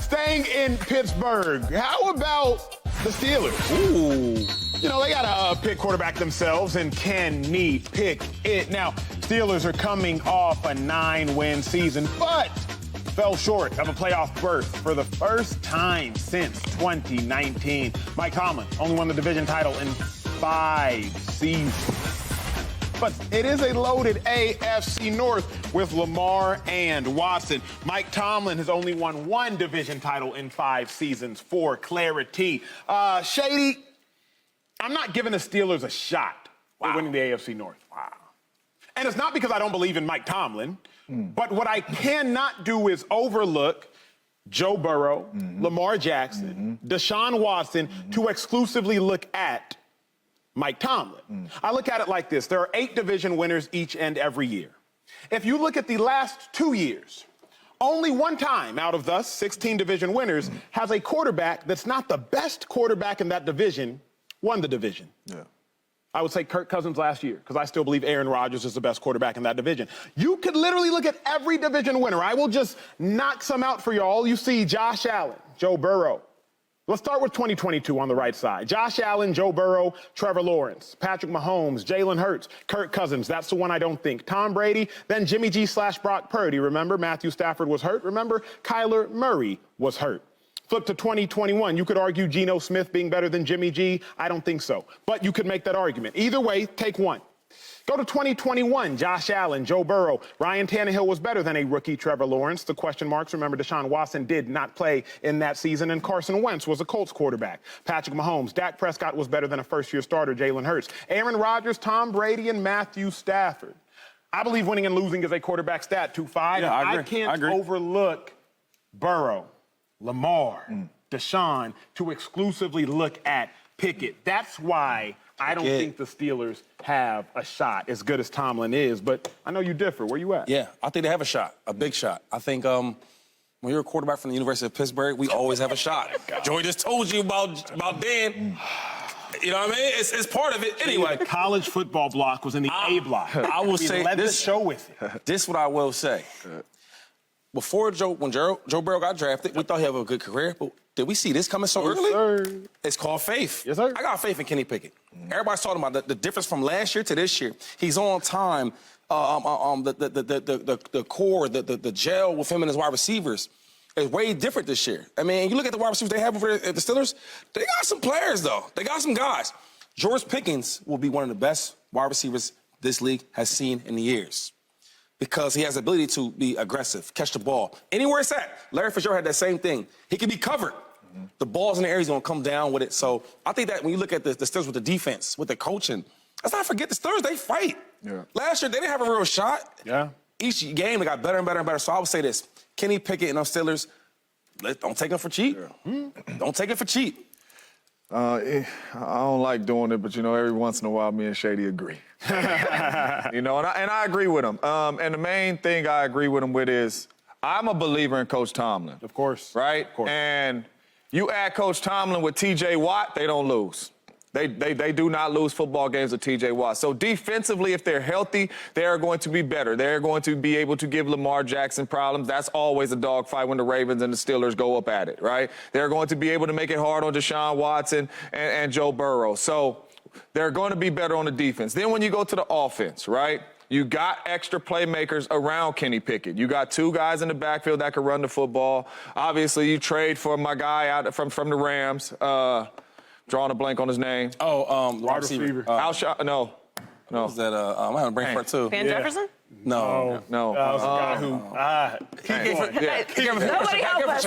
staying in Pittsburgh, how about the Steelers? Ooh. You know, they got to pick quarterback themselves, and Kenny Pickett. Now, Steelers are coming off a 9-win season, but fell short of a playoff berth for the first time since 2019. Mike Tomlin only won the division title in 5 seasons. But it is a loaded AFC North with Lamar and Watson. Mike Tomlin has only won 1 division title in 5 seasons, for clarity. Shady, I'm not giving the Steelers a shot for winning the AFC North. Wow. And it's not because I don't believe in Mike Tomlin, but what I cannot do is overlook Joe Burrow, Lamar Jackson, Deshaun Watson to exclusively look at Mike Tomlin. I look at it like this. There are 8 division winners each and every year. If you look at the last 2 years, only one time out of the 16 division winners has a quarterback that's not the best quarterback in that division won the division. Yeah. I would say Kirk Cousins last year, because I still believe Aaron Rodgers is the best quarterback in that division. You could literally look at every division winner. I will just knock some out for y'all. You see Josh Allen, Joe Burrow. Let's start with 2022 on the right side. Josh Allen, Joe Burrow, Trevor Lawrence, Patrick Mahomes, Jalen Hurts, Kirk Cousins. That's the one I don't think. Tom Brady, then Jimmy G / Brock Purdy. Remember, Matthew Stafford was hurt. Remember, Kyler Murray was hurt. Flip to 2021. You could argue Geno Smith being better than Jimmy G. I don't think so. But you could make that argument. Either way, take one. Go to 2021. Josh Allen, Joe Burrow. Ryan Tannehill was better than a rookie Trevor Lawrence. The question marks, remember, Deshaun Watson did not play in that season, and Carson Wentz was a Colts quarterback. Patrick Mahomes, Dak Prescott was better than a first-year starter, Jalen Hurts. Aaron Rodgers, Tom Brady, and Matthew Stafford. I believe winning and losing is a quarterback stat, 2-5. Yeah, I agree. I can't overlook Burrow, Lamar, Deshaun to exclusively look at Pickett. That's why I don't think the Steelers have a shot as good as Tomlin is, but I know you differ. Where you at? Yeah, I think they have a shot, a big shot. I think when you're a quarterback from the University of Pittsburgh, we always have a shot. Joey just told you about Dan. You know what I mean? It's part of it. Anyway. The college football block was in the A block. I will say led this. The show with it. This is what I will say. Before when Joe Burrow got drafted, we thought he had a good career, but did we see this coming so early? Sir. It's called faith. Yes, sir. I got faith in Kenny Pickett. Everybody's talking about the difference from last year to this year. He's on time. The core, the gel with him and his wide receivers is way different this year. I mean, you look at the wide receivers they have over at the Steelers, they got some players, though. They got some guys. George Pickens will be one of the best wide receivers this league has seen in years, because he has the ability to be aggressive, catch the ball. Anywhere it's at. Larry Fitzgerald had that same thing. He can be covered. The ball's in the air, he's going to come down with it. So I think that when you look at the Steelers with the defense, with the coaching, let's not forget the Steelers, they fight. Yeah. Last year, they didn't have a real shot. Yeah. Each game, they got better and better and better. So I would say this. Kenny Pickett and those Steelers, don't take them for cheap. Yeah. Don't take it for cheap. I don't like doing it, but, you know, every once in a while, me and Shady agree. You know, and I agree with him. And the main thing I agree with him with is I'm a believer in Coach Tomlin. Of course. Right? Of course. And you add Coach Tomlin with T.J. Watt, they don't lose. They do not lose football games with T.J. Watt. So defensively, if they're healthy, they are going to be better. They're going to be able to give Lamar Jackson problems. That's always a dogfight when the Ravens and the Steelers go up at it, right? They're going to be able to make it hard on Deshaun Watson and Joe Burrow. So they're going to be better on the defense. Then when you go to the offense, right, you got extra playmakers around Kenny Pickett. You got 2 guys in the backfield that can run the football. Obviously, you trade for my guy out from the Rams. Drawing a blank on his name. Wide receiver. Alshon, no. Was that, I'm having a brain fart, too. Van Jefferson? No. That was a guy who... Nobody help us.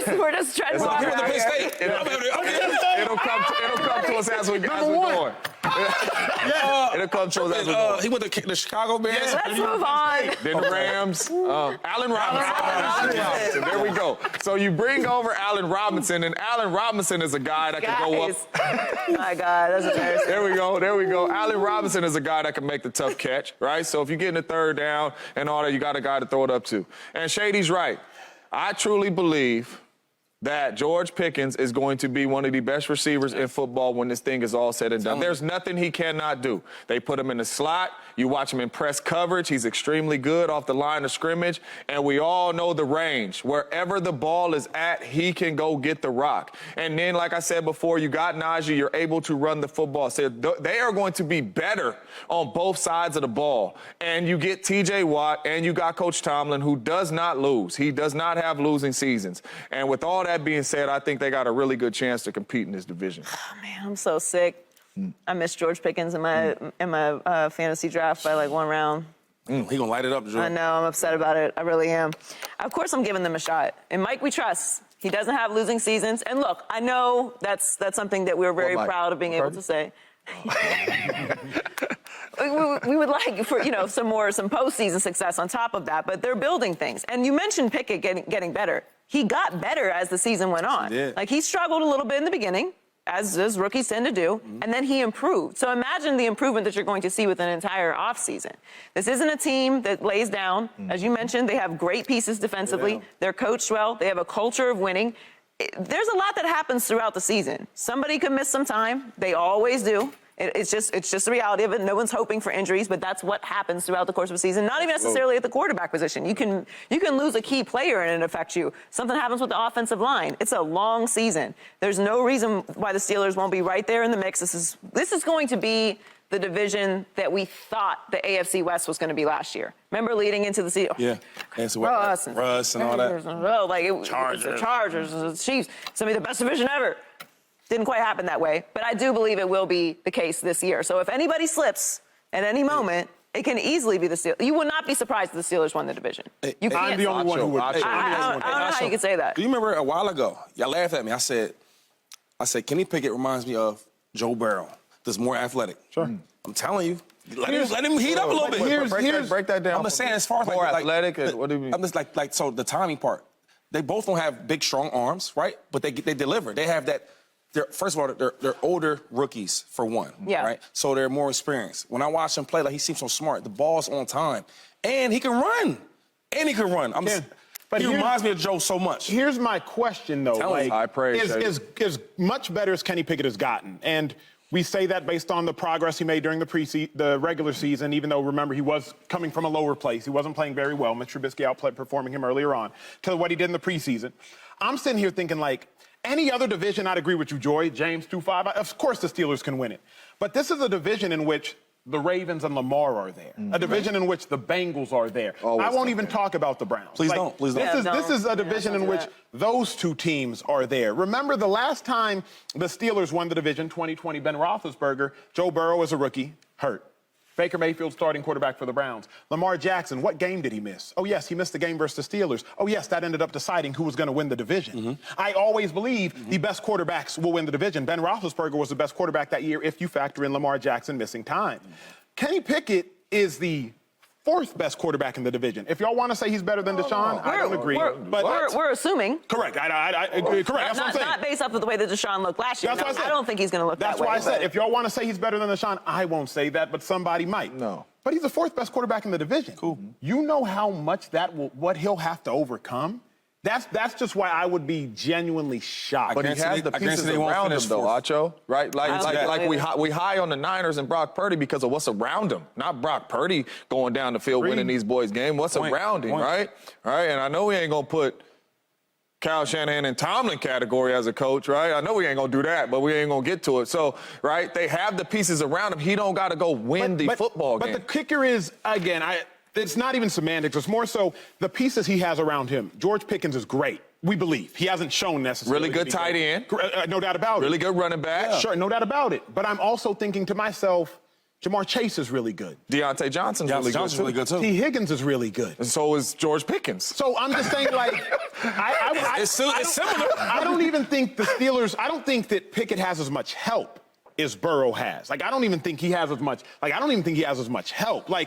We're just treading water out here. It'll come to us as we're going. It'll come to us as we're going. He went to the Chicago Bears. Let's move on. Then the Rams. Allen Robinson. There we go. So you bring over Allen Robinson, and Allen Robinson is a guy that can go up. Oh, my God. That's embarrassing. There we go. Allen Robinson is a guy that can make the tough catch, right? So if you get in the third down and all that, you got a guy to throw it up to. And Shady's right. I truly believe that George Pickens is going to be one of the best receivers in football when this thing is all said and done. There's nothing he cannot do. They put him in the slot. You watch him in press coverage. He's extremely good off the line of scrimmage. And we all know the range. Wherever the ball is at, he can go get the rock. And then, like I said before, you got Najee. You're able to run the football. So they are going to be better on both sides of the ball. And you get T.J. Watt, and you got Coach Tomlin, who does not lose. He does not have losing seasons. And with all that being said, I think they got a really good chance to compete in this division. Oh, man, I'm so sick. I missed George Pickens in my fantasy draft by like 1 round. He gonna light it up, George. I know, I'm upset about it. I really am. Of course, I'm giving them a shot. And Mike, we trust. He doesn't have losing seasons. And look, I know that's something that we're very proud of being able to say. We would like for some postseason success on top of that, but they're building things. And you mentioned Pickett getting better. He got better as the season went on. Like he struggled a little bit in the beginning, as rookies tend to do, and then he improved. So imagine the improvement that you're going to see with an entire offseason. This isn't a team that lays down. As you mentioned, they have great pieces defensively. They're coached well. They have a culture of winning. There's a lot that happens throughout the season. Somebody could miss some time. They always do. It's just the reality of it. No one's hoping for injuries, but that's what happens throughout the course of a season. Not even necessarily at the quarterback position. You can lose a key player and it affects you. Something happens with the offensive line. It's a long season. There's no reason why the Steelers won't be right there in the mix. This is going to be the division that we thought the AFC West was going to be last year. Remember leading into the season? Yeah. Russ and all that. Chargers. The Chargers, the Chiefs. It's going to be the best division ever. Didn't quite happen that way, but I do believe it will be the case this year. So if anybody slips at any moment, it can easily be the Steelers. You would not be surprised if the Steelers won the division. You can't. I'm the only one who would. I don't know how you could say that. Do you remember a while ago, y'all laughed at me. I said, Kenny Pickett reminds me of Joe Burrow. That's more athletic. Sure. I'm telling you. Let him heat up a little bit. Break that down. I'm just saying as far as more athletic. What do you mean? I'm just so the timing part. They both don't have big, strong arms, right? But they deliver. They have that. First of all, they're older rookies, for one. Yeah. Right? So they're more experienced. When I watch him play, he seems so smart. The ball's on time. And he can run. But he reminds me of Joe so much. Here's my question, though. I pray. Is much better as Kenny Pickett has gotten. And we say that based on the progress he made during the regular season, even though, remember, he was coming from a lower place. He wasn't playing very well. Mitch Trubisky outperforming him earlier on to what he did in the preseason. I'm sitting here thinking, any other division, I'd agree with you, Joy, James, 2-5. Of course the Steelers can win it. But this is a division in which the Ravens and Lamar are there. A division in which the Bengals are there. I won't even talk about the Browns. Please don't. This is a division in which those two teams are there. Remember the last time the Steelers won the division, 2020, Ben Roethlisberger, Joe Burrow as a rookie, hurt. Baker Mayfield, starting quarterback for the Browns. Lamar Jackson, what game did he miss? Oh, yes, he missed the game versus the Steelers. Oh, yes, that ended up deciding who was going to win the division. I always believe the best quarterbacks will win the division. Ben Roethlisberger was the best quarterback that year if you factor in Lamar Jackson missing time. Kenny Pickett is the 4th best quarterback in the division. If y'all want to say he's better than Deshaun, I don't agree. We're assuming. Correct. I agree. Correct. That's what I'm saying. Not based off of the way that Deshaun looked last year. That's what I said. I don't think he's going to look that way. That's why I said, if y'all want to say he's better than Deshaun, I won't say that, but somebody might. No. But he's the 4th best quarterback in the division. Cool. You know how much what he'll have to overcome? That's just why I would be genuinely shocked. But he has the pieces around him, though, Acho. Right? We high on the Niners and Brock Purdy because of what's around him. Not Brock Purdy going down the field winning these boys' games. What's around him, right? All right, and I know we ain't going to put Kyle Shanahan in Tomlin category as a coach, right? I know we ain't going to do that, but we ain't going to get to it. So, right, they have the pieces around him. He don't got to go win the football game. But the kicker is, again, it's not even semantics. It's more so the pieces he has around him. George Pickens is great. We believe. He hasn't shown necessarily. Really good tight end. No doubt about it. Really good running back. Yeah. Sure, no doubt about it. But I'm also thinking to myself, Jamar Chase is really good. Deontay Johnson's really good too. T. Higgins is really good. And so is George Pickens. So I'm just saying, it's similar. I don't even think the Steelers, I don't think that Pickett has as much help as Burrow has. I don't even think he has as much. I don't even think he has as much help. I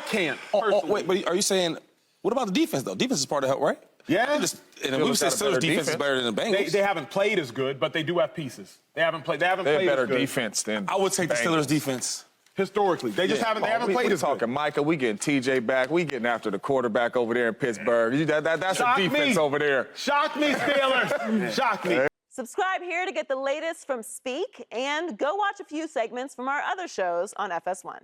can't. Wait, but are you saying? What about the defense though? Defense is part of help, right? Yeah. And we say Steelers defense is better than the Bengals. They haven't played as good, but they do have pieces. They haven't played better as good. defense than I would take the Steelers defense. historically. They just haven't played as talking good. Micah, we getting TJ back. We getting after the quarterback over there in Pittsburgh. That's Shock a defense me. over there. Shock me, Steelers. Shock me. Subscribe here to get the latest from Speak, and go watch a few segments from our other shows on FS1.